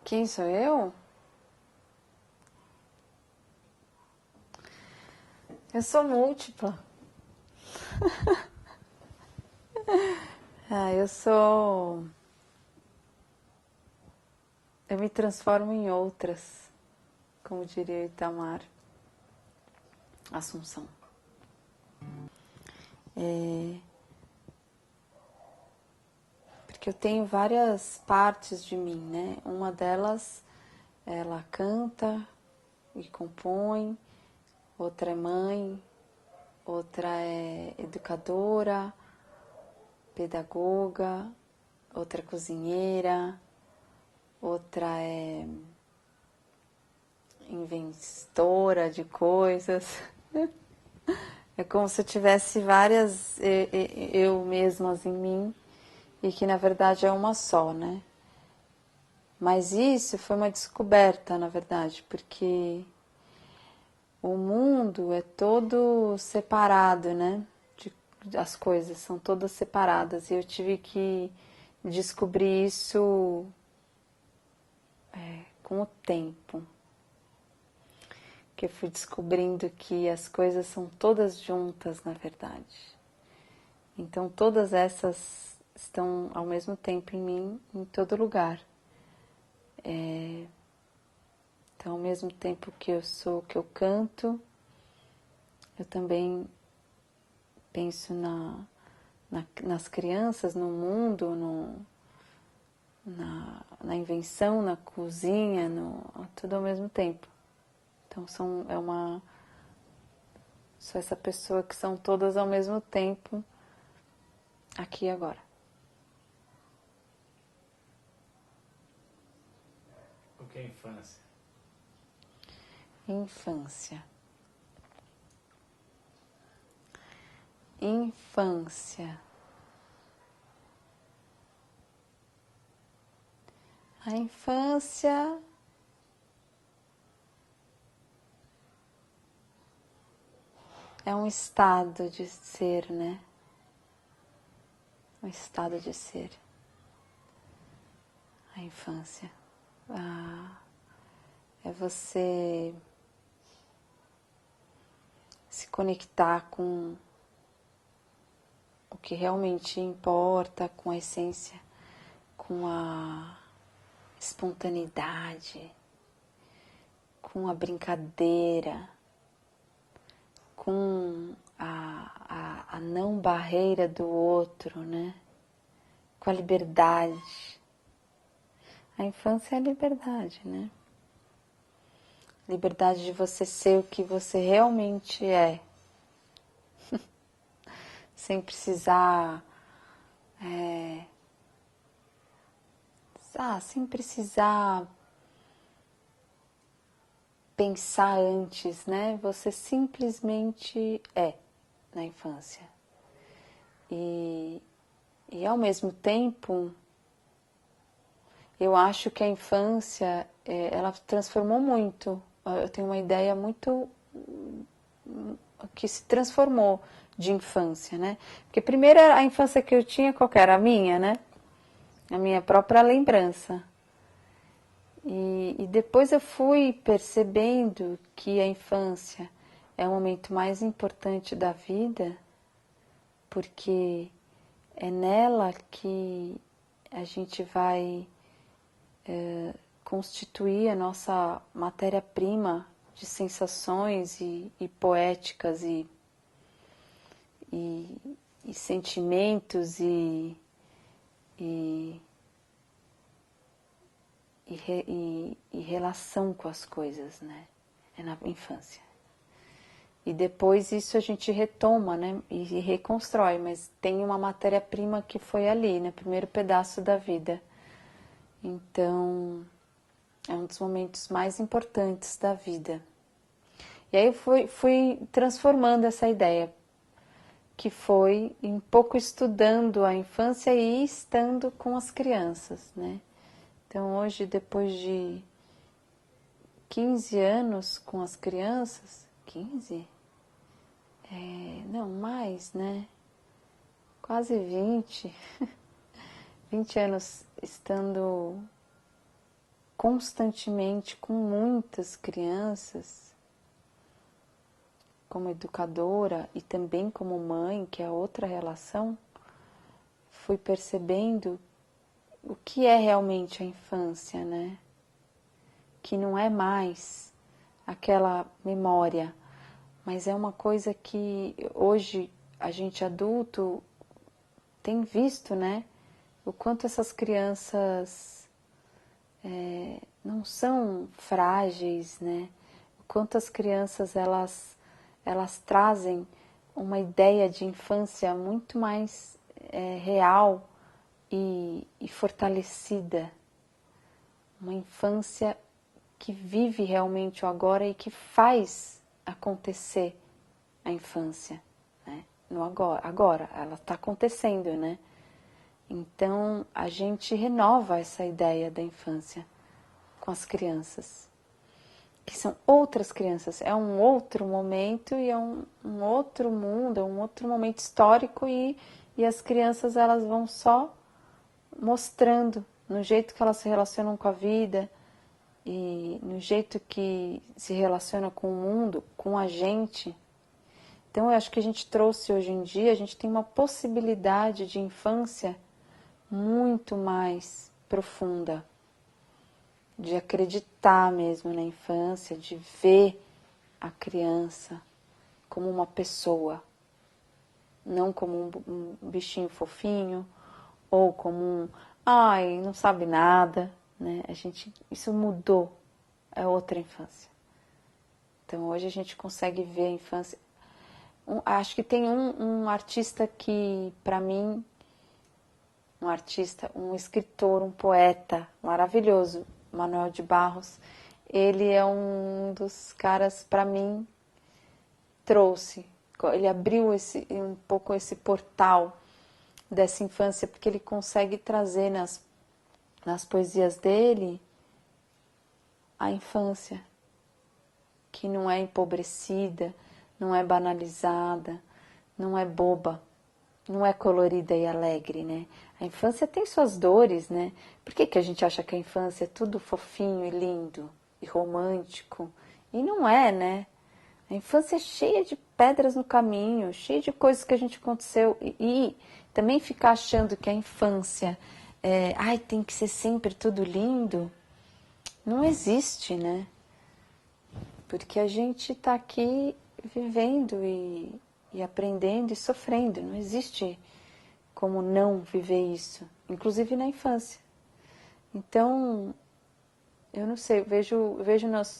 Quem sou eu? Eu sou múltipla. Eu sou... Eu me transformo em outras, como diria o Itamar Assunção. Porque eu tenho várias partes de mim, né? Uma delas, ela canta e compõe, outra é mãe, outra é educadora, pedagoga, outra é cozinheira, outra é inventora de coisas. É como se eu tivesse várias eu mesmas em mim e que na verdade é uma só, né? Mas isso foi uma descoberta, na verdade, porque o mundo é todo separado, né? As coisas são todas separadas e eu tive que descobrir isso com o tempo. Que eu fui descobrindo que as coisas são todas juntas, na verdade. Então todas essas estão ao mesmo tempo em mim, em todo lugar. Então ao mesmo tempo que eu sou, que eu canto, eu também penso nas crianças, no mundo, na invenção, na cozinha, tudo ao mesmo tempo. Então sou essa pessoa que são todas ao mesmo tempo, aqui e agora. O que é infância? Infância. Infância. A infância é um estado de ser, né? Um estado de ser. A infância. É você se conectar com o que realmente importa, com a essência, com a espontaneidade, com a brincadeira, com a não barreira do outro, né? Com a liberdade. A infância é a liberdade, né? Liberdade de você ser o que você realmente é. Sem precisar... sem precisar pensar antes, né? Você simplesmente é na infância. E ao mesmo tempo, eu acho que a infância, ela transformou muito. Eu tenho uma ideia muito que se transformou de infância, né? Porque primeiro a infância que eu tinha, qual que era? A minha, né? A minha própria lembrança. E depois eu fui percebendo que a infância é o momento mais importante da vida, porque é nela que a gente vai constituir a nossa matéria-prima de sensações e poéticas e sentimentos e relação com as coisas, né? É na infância. E depois isso a gente retoma, né? E reconstrói, mas tem uma matéria-prima que foi ali, no primeiro pedaço da vida. Então, é um dos momentos mais importantes da vida. E aí eu fui transformando essa ideia, que foi um pouco estudando a infância e estando com as crianças, né? Então hoje, depois de 15 anos com as crianças, 15? Não, mais, né? Quase 20. 20 anos estando constantemente com muitas crianças, como educadora e também como mãe, que é outra relação, fui percebendo o que é realmente a infância, né? Que não é mais aquela memória, mas é uma coisa que hoje a gente adulto tem visto, né? O quanto essas crianças não são frágeis, né? O quanto as crianças elas trazem uma ideia de infância muito mais real e fortalecida. Uma infância que vive realmente o agora e que faz acontecer a infância, né? No agora ela está acontecendo, né? Então a gente renova essa ideia da infância com as crianças, que são outras crianças, é um outro momento e é um outro mundo, é um outro momento histórico e as crianças elas vão só mostrando no jeito que elas se relacionam com a vida e no jeito que se relaciona com o mundo, com a gente. Então eu acho que a gente trouxe hoje em dia, a gente tem uma possibilidade de infância muito mais profunda, de acreditar mesmo na infância, de ver a criança como uma pessoa, não como um bichinho fofinho ou como ai, não sabe nada, né? Isso mudou, é outra infância. Então hoje a gente consegue ver a infância. Acho que tem um artista que, para mim, um escritor, um poeta maravilhoso, Manuel de Barros. Ele é um dos caras, para mim, ele abriu um pouco esse portal dessa infância, porque ele consegue trazer nas poesias dele a infância, que não é empobrecida, não é banalizada, não é boba, não é colorida e alegre, né? A infância tem suas dores, né? Por que a gente acha que a infância é tudo fofinho e lindo e romântico? E não é, né? A infância é cheia de pedras no caminho, cheia de coisas que a gente aconteceu. E também ficar achando que a infância tem que ser sempre tudo lindo, não existe, né? Porque a gente está aqui vivendo e aprendendo e sofrendo. Não existe como não viver isso, inclusive na infância. Então, eu não sei, vejo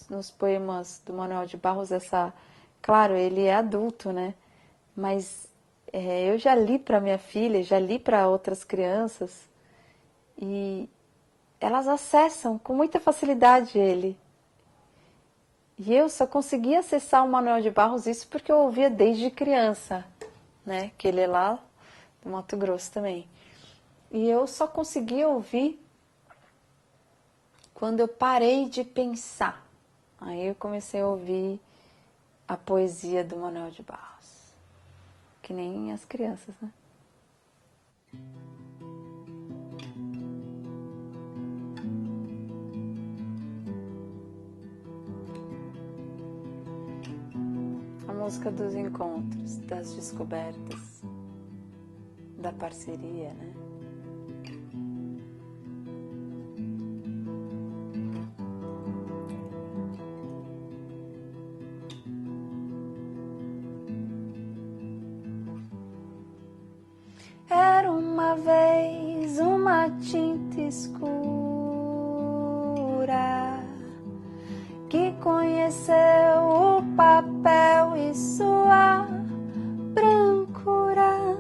nos poemas do Manuel de Barros essa... Claro, ele é adulto, né? Mas eu já li para minha filha, já li para outras crianças e elas acessam com muita facilidade ele. E eu só consegui acessar o Manuel de Barros isso porque eu ouvia desde criança, né? Que ele é lá do Mato Grosso também. E eu só consegui ouvir quando eu parei de pensar. Aí eu comecei a ouvir a poesia do Manuel de Barros. Que nem as crianças, né? A música dos encontros, das descobertas, da parceria, né? Era uma vez uma tinta escura que conheceu o papel e sua brancura,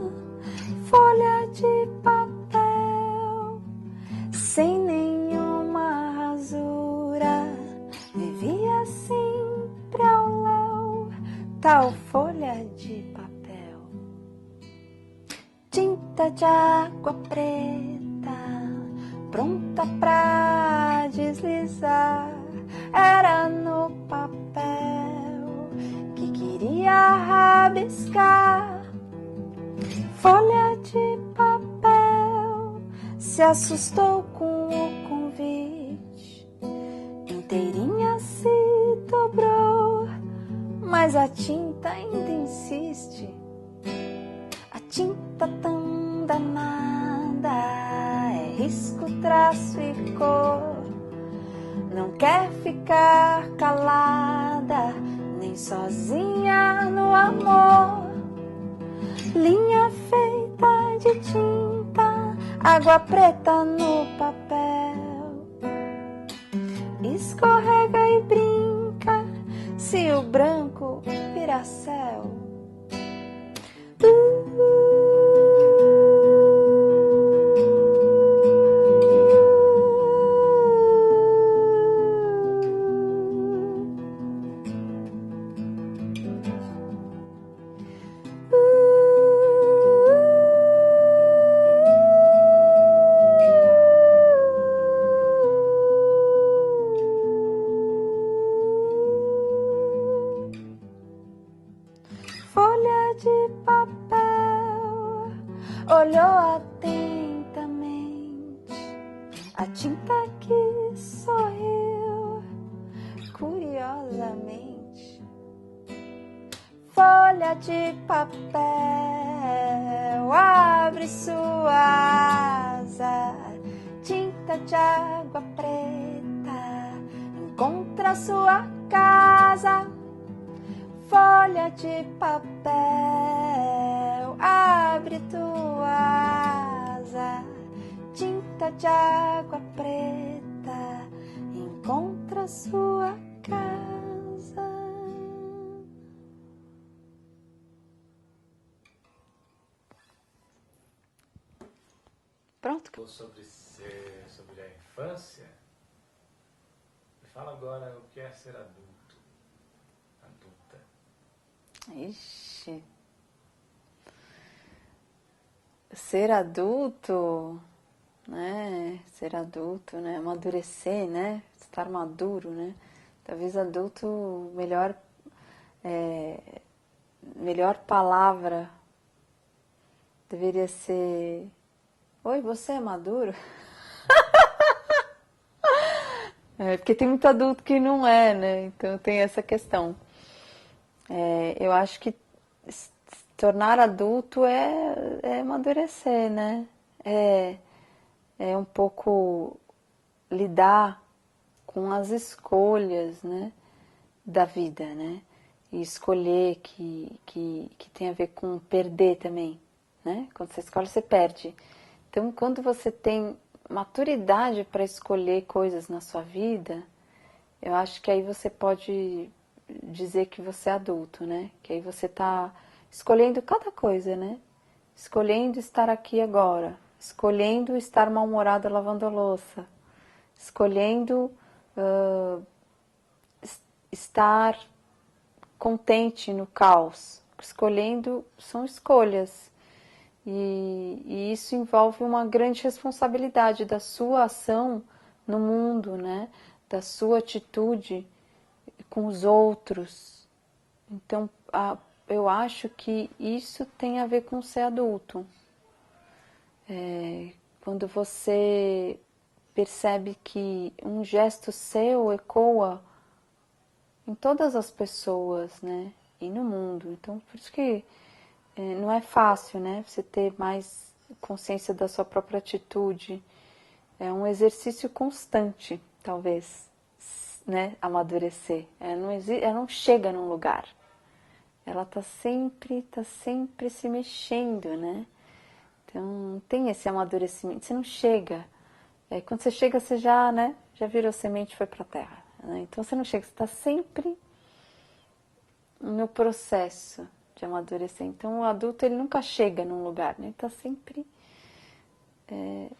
folha de papel sem nenhuma rasura, vivia sempre ao léu, tal folha de papel. Tinta de água preta, pronta pra deslizar, era no papel que queria rabiscar. Folha de papel se assustou com o convite inteirinha se dobrou, mas a tinta ainda insiste. A tinta tão danada é risco, traço e cor. Não quer ficar calada, nem sozinha no amor. Linha feita de tinta, água preta no papel. Escorrega e brinca, se o branco vira céu. Folha de papel olhou atentamente a tinta que sorriu curiosamente. Folha de papel, abre sua asa, tinta de água preta, encontra sua casa. Folha de papel, abre tua asa, tinta de água preta, encontra sua casa. Pronto. Sobre a infância, me fala agora o que é ser adulto, adulta. Ixi. Ser adulto, né? Ser adulto, né? Amadurecer, né? Estar maduro, né? Talvez adulto, melhor palavra deveria ser: oi, você é maduro? Porque tem muito adulto que não é, né? Então tem essa questão. Eu acho que se tornar adulto é amadurecer, né? É um pouco lidar com as escolhas, né, da vida, né? E escolher que tem a ver com perder também, né? Quando você escolhe, você perde. Então, quando você tem maturidade para escolher coisas na sua vida, eu acho que aí você pode dizer que você é adulto, né? Que aí você está escolhendo cada coisa, né? Escolhendo estar aqui agora, escolhendo estar mal-humorado lavando a louça, escolhendo estar contente no caos, escolhendo, são escolhas. E isso envolve uma grande responsabilidade da sua ação no mundo, né? Da sua atitude com os outros. Então, eu acho que isso tem a ver com ser adulto. Quando você percebe que um gesto seu ecoa em todas as pessoas, né? E no mundo. Então, por isso que não é fácil, né? Você ter mais consciência da sua própria atitude. É um exercício constante, talvez, né? Amadurecer. Ela não chega num lugar. Ela está sempre se mexendo, né? Então, tem esse amadurecimento. Você não chega. Quando você chega, você já, né? Já virou semente e foi para a terra. Né? Então, você não chega. Você está sempre no processo de amadurecer. Então, o adulto, ele nunca chega num lugar, né? Ele está sempre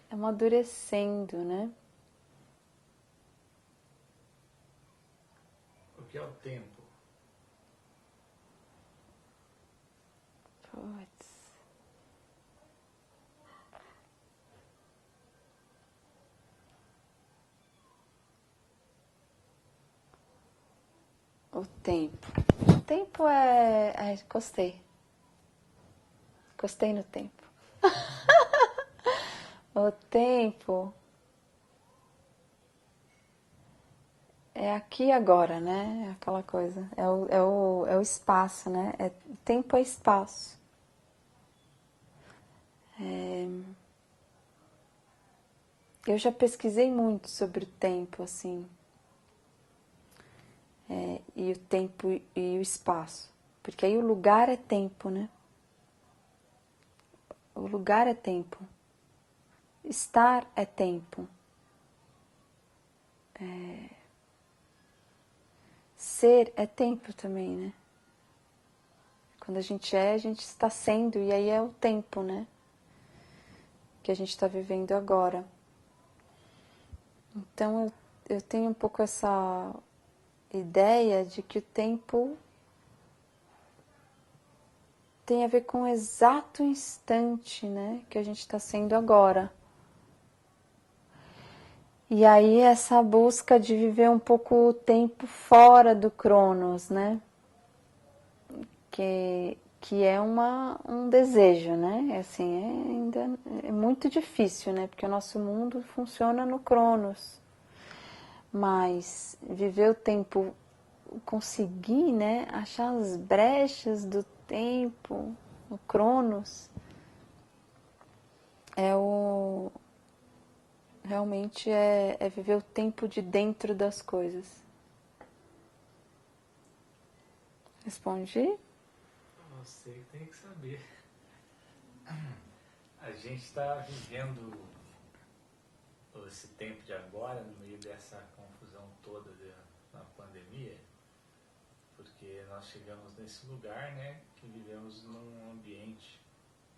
amadurecendo, né? O que é o tempo? Puts. O tempo. O tempo gostei. Gostei no tempo. O tempo é aqui e agora, né? É aquela coisa. É o espaço, né? Tempo é espaço. Eu já pesquisei muito sobre o tempo, assim. E o tempo e o espaço. Porque aí o lugar é tempo, né? O lugar é tempo. Estar é tempo. Ser é tempo também, né? Quando a gente está sendo, e aí é o tempo, né? Que a gente está vivendo agora. Então eu tenho um pouco essa ideia de que o tempo tem a ver com o exato instante, né? Que a gente está sendo agora. E aí essa busca de viver um pouco o tempo fora do Cronos, né? Que é um desejo, né? Assim, ainda é muito difícil, né? Porque o nosso mundo funciona no Cronos. Mas viver o tempo, conseguir, né? Achar as brechas do tempo, no Cronos, realmente é viver o tempo de dentro das coisas. Respondi? Você que tem que saber. A gente está vivendo esse tempo de agora, no meio dessa confusão toda da pandemia, porque nós chegamos nesse lugar, né, que vivemos num ambiente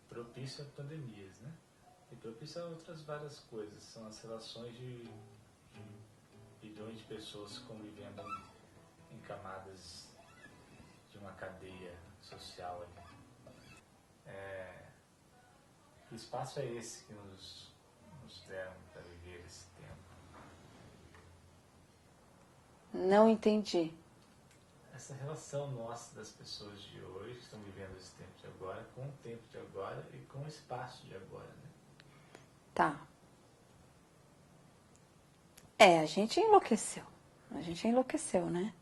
propício a pandemias, né, e propício a outras várias coisas. São as relações de bilhões de pessoas convivendo em camadas de uma cadeia social ali. Que espaço é esse que nos deram para viver esse tempo? Não entendi. Essa relação nossa das pessoas de hoje, que estão vivendo esse tempo de agora, com o tempo de agora e com o espaço de agora, né? Tá. A gente enlouqueceu. A gente enlouqueceu, né?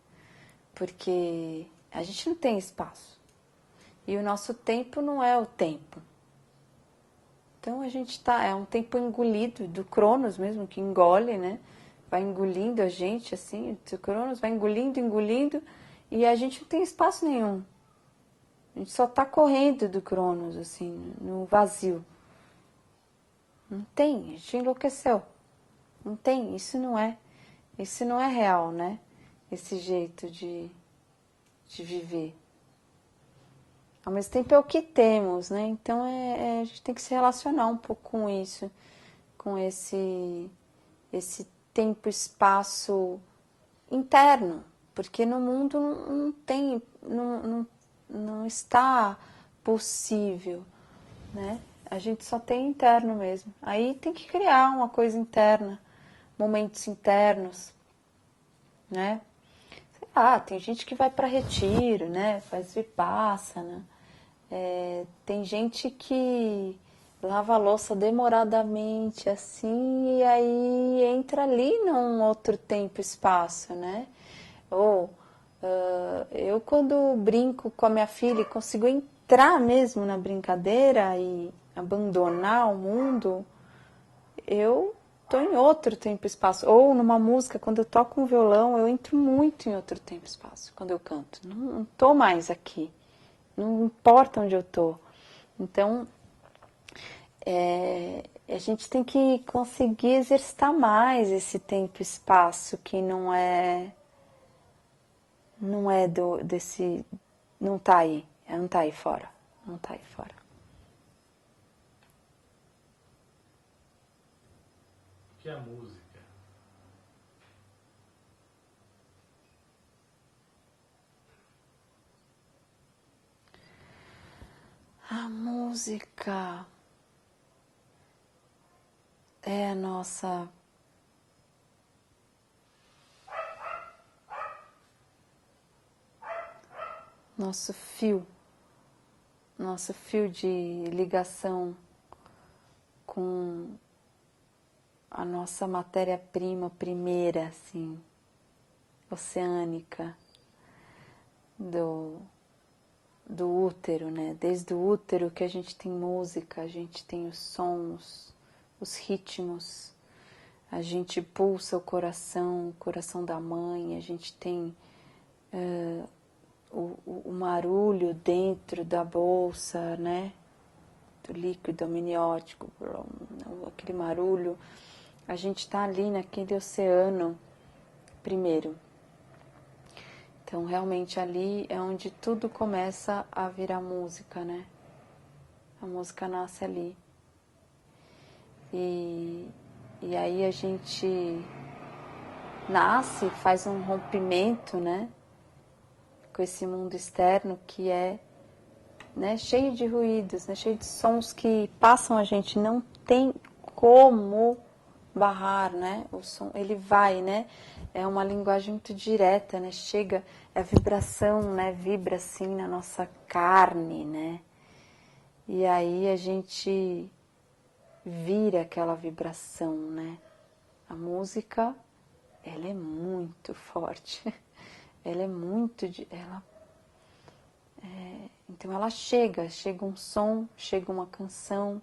Porque a gente não tem espaço. E o nosso tempo não é o tempo. Então a gente é um tempo engolido, do Cronos mesmo, que engole, né? Vai engolindo a gente, assim, o Cronos vai engolindo, engolindo, e a gente não tem espaço nenhum. A gente só tá correndo do Cronos, assim, no vazio. Não tem, a gente enlouqueceu. Não tem, isso não é real, né? Esse jeito de viver. Ao mesmo tempo é o que temos, né? Então a gente tem que se relacionar um pouco com isso, com esse tempo, espaço interno, porque no mundo não tem, não está possível, né? A gente só tem interno mesmo. Aí tem que criar uma coisa interna, momentos internos, né? Sei lá, tem gente que vai para retiro, né? Faz vipassana. Tem gente que lava a louça demoradamente, assim, e aí entra ali num outro tempo e espaço, né? Ou eu, quando brinco com a minha filha e consigo entrar mesmo na brincadeira e abandonar o mundo, eu tô em outro tempo e espaço. Ou numa música, quando eu toco um violão, eu entro muito em outro tempo e espaço, quando eu canto. Não tô mais aqui. Não importa onde eu tô. Então, a gente tem que conseguir exercitar mais esse tempo e espaço que não é desse, não tá aí, não tá aí fora, não tá aí fora. O que é a música? A música é a nossa nosso fio de ligação com a nossa matéria-prima primeira, assim, oceânica do útero, né? Desde o útero que a gente tem música, a gente tem os sons, os ritmos, a gente pulsa o coração da mãe, a gente tem o marulho dentro da bolsa, né? Do líquido amniótico, aquele marulho. A gente está ali naquele oceano primeiro. Então, realmente, ali é onde tudo começa a virar música, né? A música nasce ali. E aí a gente nasce, faz um rompimento, né? Com esse mundo externo que é, né, cheio de ruídos, né? Cheio de sons que passam a gente. Não tem como barrar, né? O som, ele vai, né? É uma linguagem muito direta, né? Chega, é a vibração, né? Vibra assim na nossa carne, né? E aí a gente vira aquela vibração, né? A música, ela é muito forte. Ela é muito, então ela chega um som, chega uma canção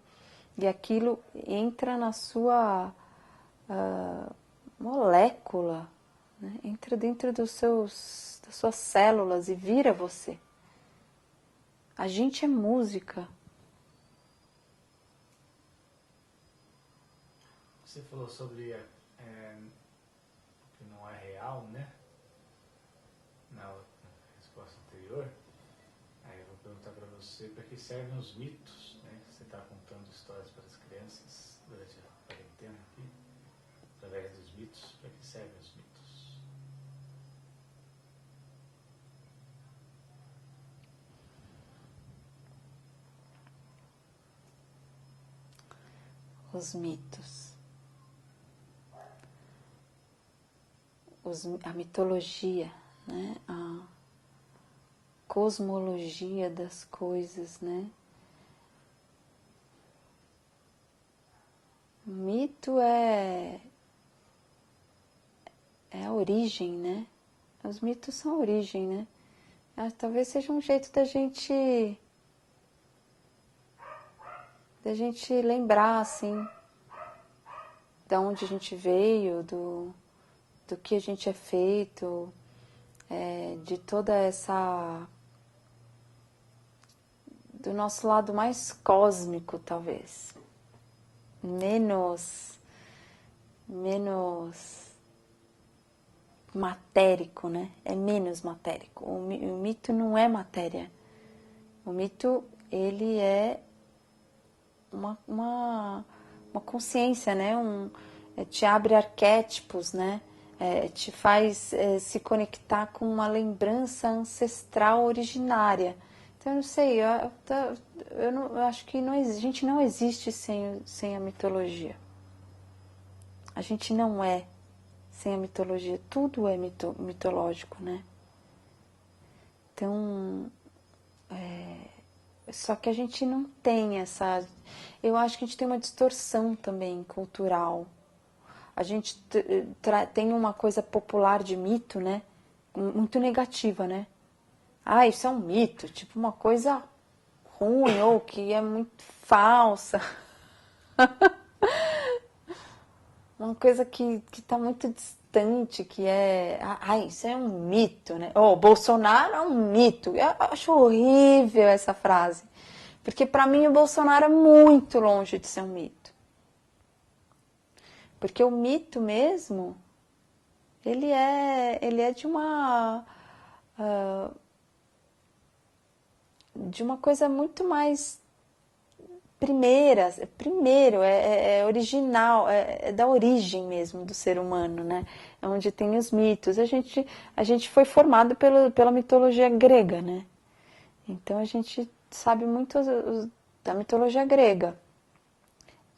e aquilo entra na sua molécula, né? Entra dentro das suas células e vira você. A gente é música. Você falou sobre que não é real, né? Na resposta anterior. Aí eu vou perguntar para você para que servem os mitos, né? Você está contando histórias para as crianças durante a quarentena aqui, através dos mitos. Para que servem os mitos? Os mitos. A mitologia, né? A cosmologia das coisas, né? O mito é a origem, né? Os mitos são a origem, né? Talvez seja um jeito da gente lembrar, assim, de onde a gente veio, do que a gente é feito, de toda essa... do nosso lado mais cósmico, talvez. Menos matérico, né? É menos matérico. O mito não é matéria. O mito, ele é uma consciência, né? Te abre arquétipos, né? Te faz se conectar com uma lembrança ancestral originária. Então, eu não sei, eu acho que a gente não existe sem a mitologia. A gente não é sem a mitologia. Tudo é mitológico, né? Então, só que a gente não tem essa... Eu acho que a gente tem uma distorção também cultural. A gente tem uma coisa popular de mito, né? Muito negativa, né? Isso é um mito, tipo uma coisa ruim ou que é muito falsa. Uma coisa que está muito distante, que é... isso é um mito, né? Bolsonaro é um mito. Eu acho horrível essa frase. Porque para mim o Bolsonaro é muito longe de ser um mito. Porque o mito mesmo, ele é de uma coisa muito mais primeiro, é original, é da origem mesmo do ser humano, né? É onde tem os mitos. A gente foi formado pela mitologia grega, né? Então a gente sabe muito da mitologia grega,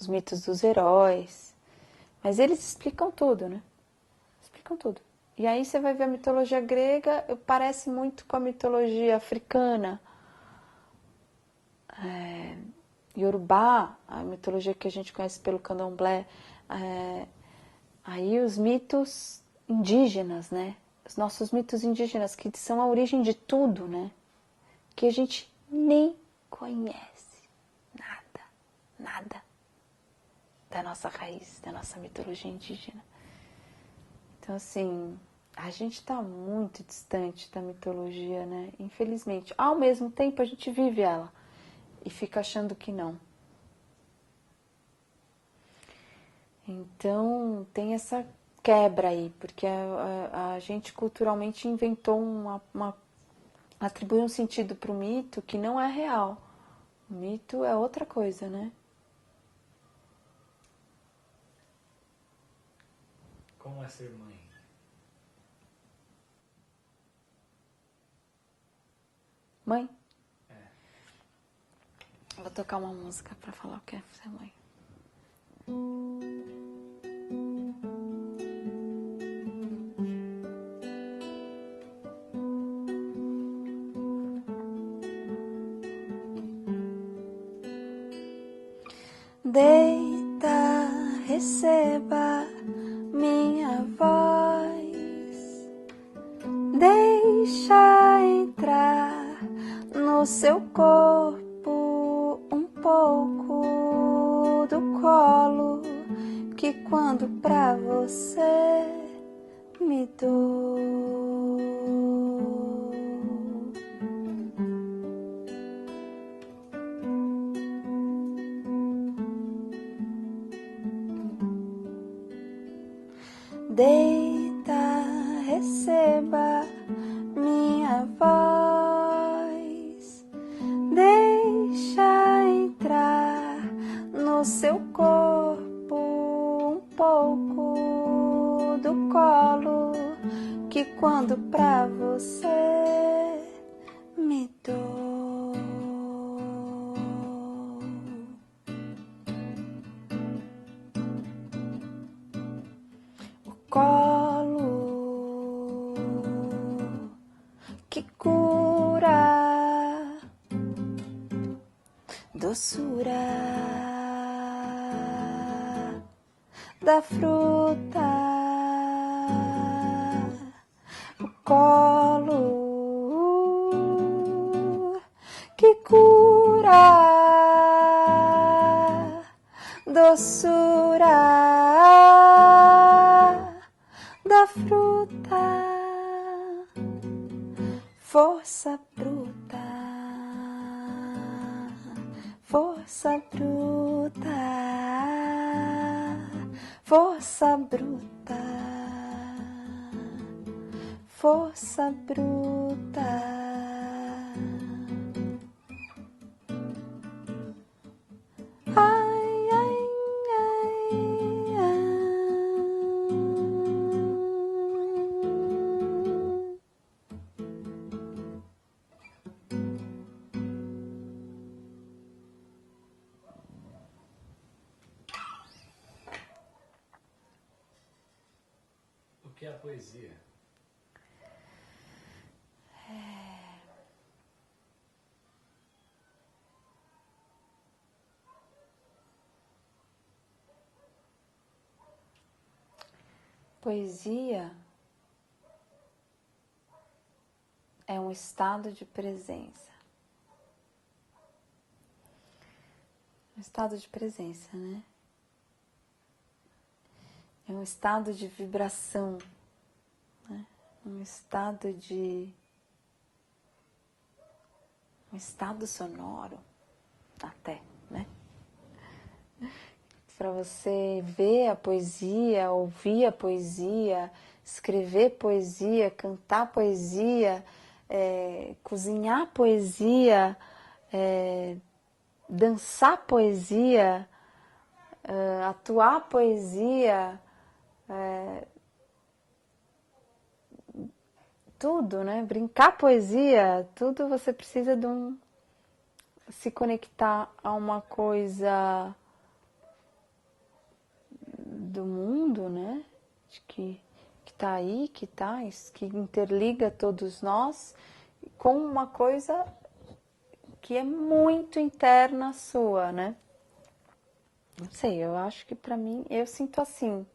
os mitos dos heróis, mas eles explicam tudo, né? Explicam tudo. E aí você vai ver a mitologia grega, parece muito com a mitologia africana, Yorubá, a mitologia que a gente conhece pelo candomblé, aí os mitos indígenas, né? os nossos mitos indígenas, que são a origem de tudo, né? Que a gente nem conhece nada, nada da nossa raiz, da nossa mitologia indígena. Então, assim, a gente está muito distante da mitologia, né? Infelizmente. Ao mesmo tempo, a gente vive ela e fica achando que não. Então, tem essa quebra aí, porque a gente culturalmente inventou atribui um sentido para o mito que não é real. O mito é outra coisa, né? Como é ser mãe? Mãe? É. Vou tocar uma música para falar o que é ser mãe. Deita, receba minha voz, deixa entrar no seu corpo um pouco do colo que quando pra você me dou. Deita, receba minha voz, deixa entrar no seu corpo um pouco do colo que quando pra você me dou. Colo que cura, doçura da fruta, o colo que cura, doçura da fruta, força bruta, força bruta, força bruta, força bruta. Ai, ai, ai, ai. O que é a poesia? Poesia é um estado de presença. Um estado de presença, né? É um estado de vibração, né? Um estado sonoro, até, né? Para você ver a poesia, ouvir a poesia, escrever poesia, cantar poesia, cozinhar poesia, dançar poesia, atuar poesia, tudo, né? Brincar poesia, tudo você precisa de se conectar a uma coisa do mundo, né? De que está aí, que interliga todos nós com uma coisa que é muito interna sua, né? Não sei, eu acho que para mim, eu sinto assim.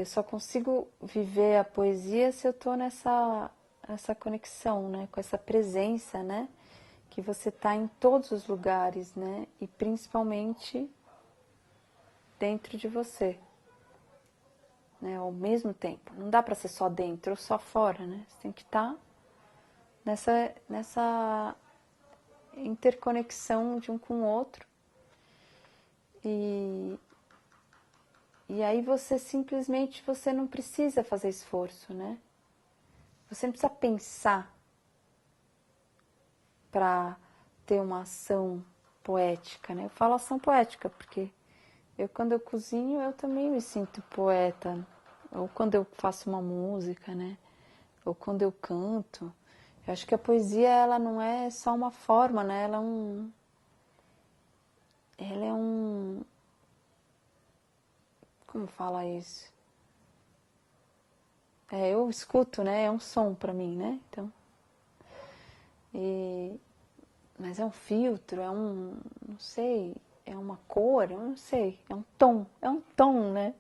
Eu só consigo viver a poesia se eu estou essa conexão, né? Com essa presença, né? Que você está em todos os lugares, né? E principalmente dentro de você, né? Ao mesmo tempo. Não dá para ser só dentro ou só fora, né? Você tem que estar nessa interconexão de um com o outro. E aí você não precisa fazer esforço, né? Você não precisa pensar para ter uma ação poética, né? Eu falo ação poética porque quando eu cozinho, eu também me sinto poeta. Ou quando eu faço uma música, né? Ou quando eu canto. Eu acho que a poesia, ela não é só uma forma, né? Ela é um... Como fala isso? Eu escuto, né? É um som para mim, né? Então... Mas é um filtro, não sei, é uma cor, eu não sei, é um tom, né?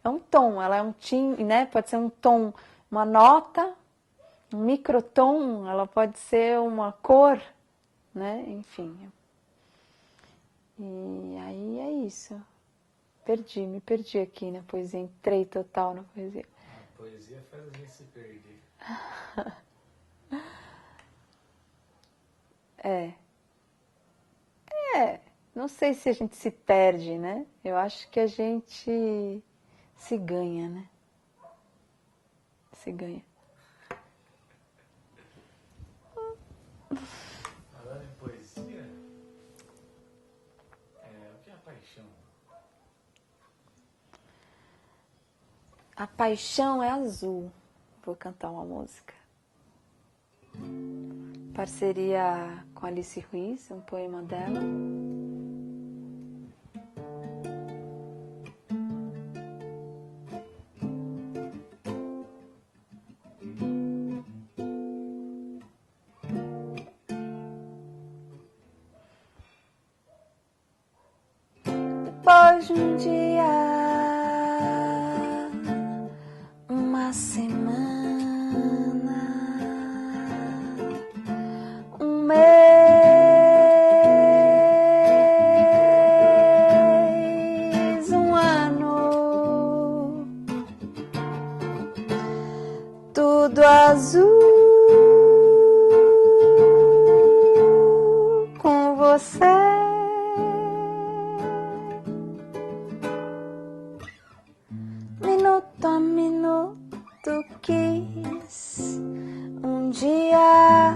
É um tom, ela é um timbre, né? Pode ser um tom, uma nota, um microtom, ela pode ser uma cor, né? Enfim. E aí é isso. Me perdi aqui na poesia, entrei total na poesia. A poesia faz a gente se perder. Não sei se a gente se perde, né? Eu acho que a gente se ganha, né? Se ganha. Falando em poesia, o que é a paixão? A paixão é azul. Vou cantar uma música. Parceria com Alice Ruiz, um poema dela. Depois de um dia, uma semana, um mês, um ano, tudo azul com você. Minuto a minuto quis um dia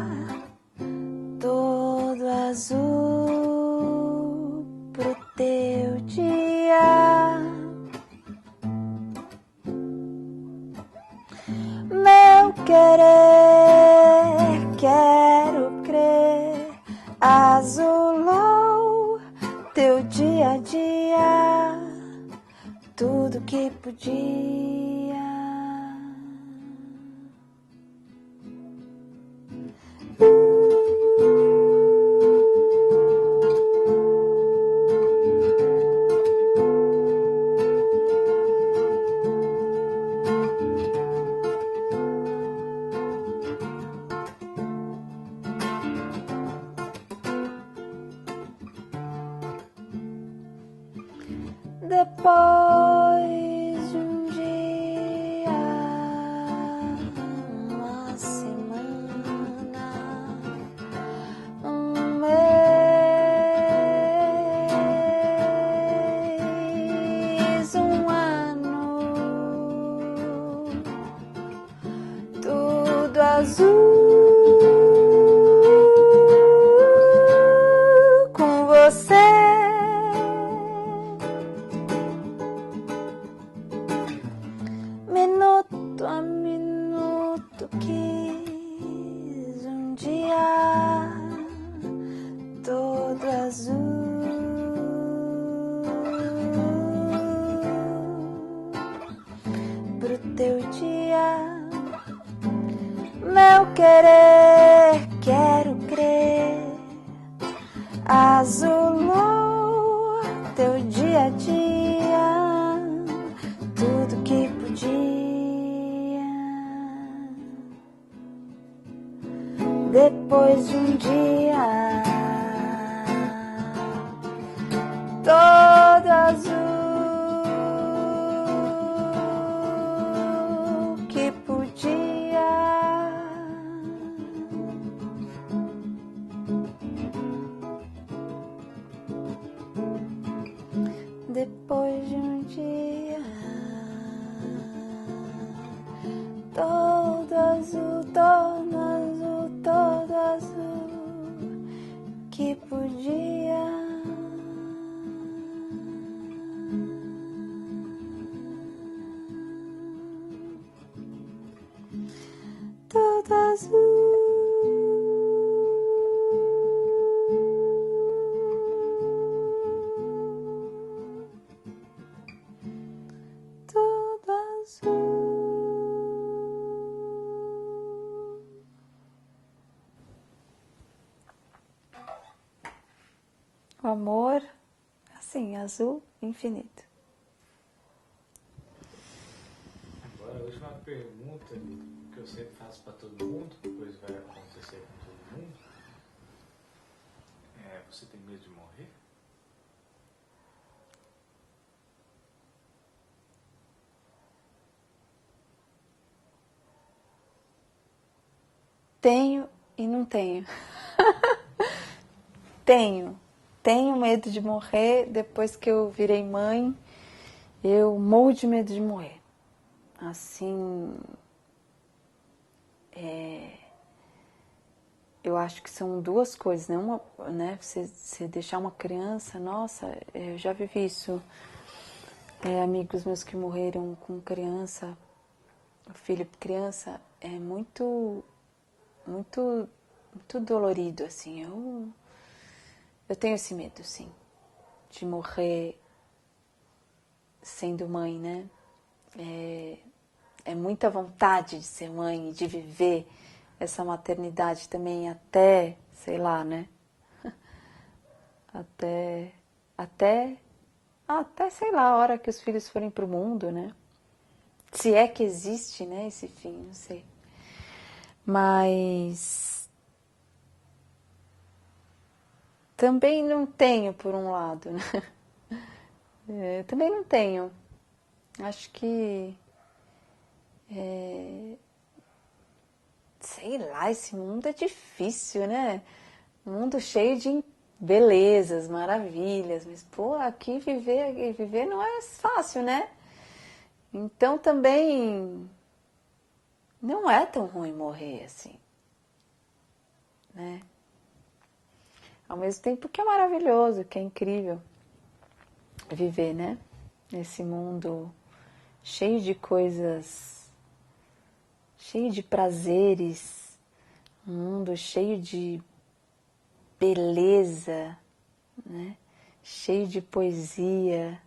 todo azul pro teu dia. Meu querer, quero crer, azulou teu dia a dia, tudo que podia. Depois de um dia, uma semana, um mês, um ano, tudo azul com você. Minuto a minuto quis um dia todo azul pro teu dia. Meu querer, quero crer, azulou teu dia a dia, tudo que podia. depois de um dia todo azul que podia depois de um dia todo azul, todo azul, todo azul que podia todo azul. Todo azul. O amor, assim, azul infinito. Agora, a última pergunta que eu sempre faço para todo mundo, depois vai acontecer com todo mundo. Você tem medo de morrer? Tenho e não tenho. Tenho medo de morrer. Depois que eu virei mãe, eu morro de medo de morrer. Assim, eu acho que são duas coisas, né? Uma, né? Você deixar uma criança, nossa, eu já vivi isso. Amigos meus que morreram com criança, filho criança, é muito, muito, muito dolorido, assim. Eu tenho esse medo, sim, de morrer sendo mãe, né? É muita vontade de ser mãe e de viver essa maternidade também até, sei lá, né? Até, sei lá, a hora que os filhos forem pro mundo, né? Se é que existe, né, esse fim, não sei. Mas também não tenho, por um lado, né? Também não tenho. Acho que sei lá, esse mundo é difícil, né? Um mundo cheio de belezas, maravilhas, mas pô, aqui viver não é fácil, né? Então também não é tão ruim morrer assim, né? Ao mesmo tempo que é maravilhoso, que é incrível viver, né? Nesse mundo cheio de coisas, cheio de prazeres, um mundo cheio de beleza, né? Cheio de poesia.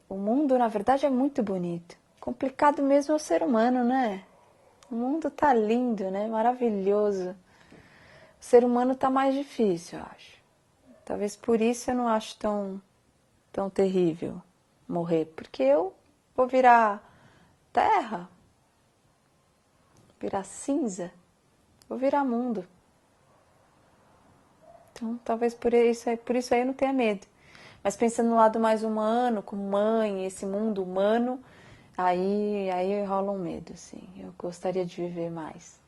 O mundo, na verdade, é muito bonito. Complicado mesmo é o ser humano, né? O mundo tá lindo, né? Maravilhoso. O ser humano tá mais difícil, eu acho. Talvez por isso eu não acho tão terrível morrer. Porque eu vou virar terra, virar cinza, vou virar mundo. Então, talvez por isso aí eu não tenha medo. Mas pensando no lado mais humano, como mãe, esse mundo humano, aí rola um medo, assim. Eu gostaria de viver mais.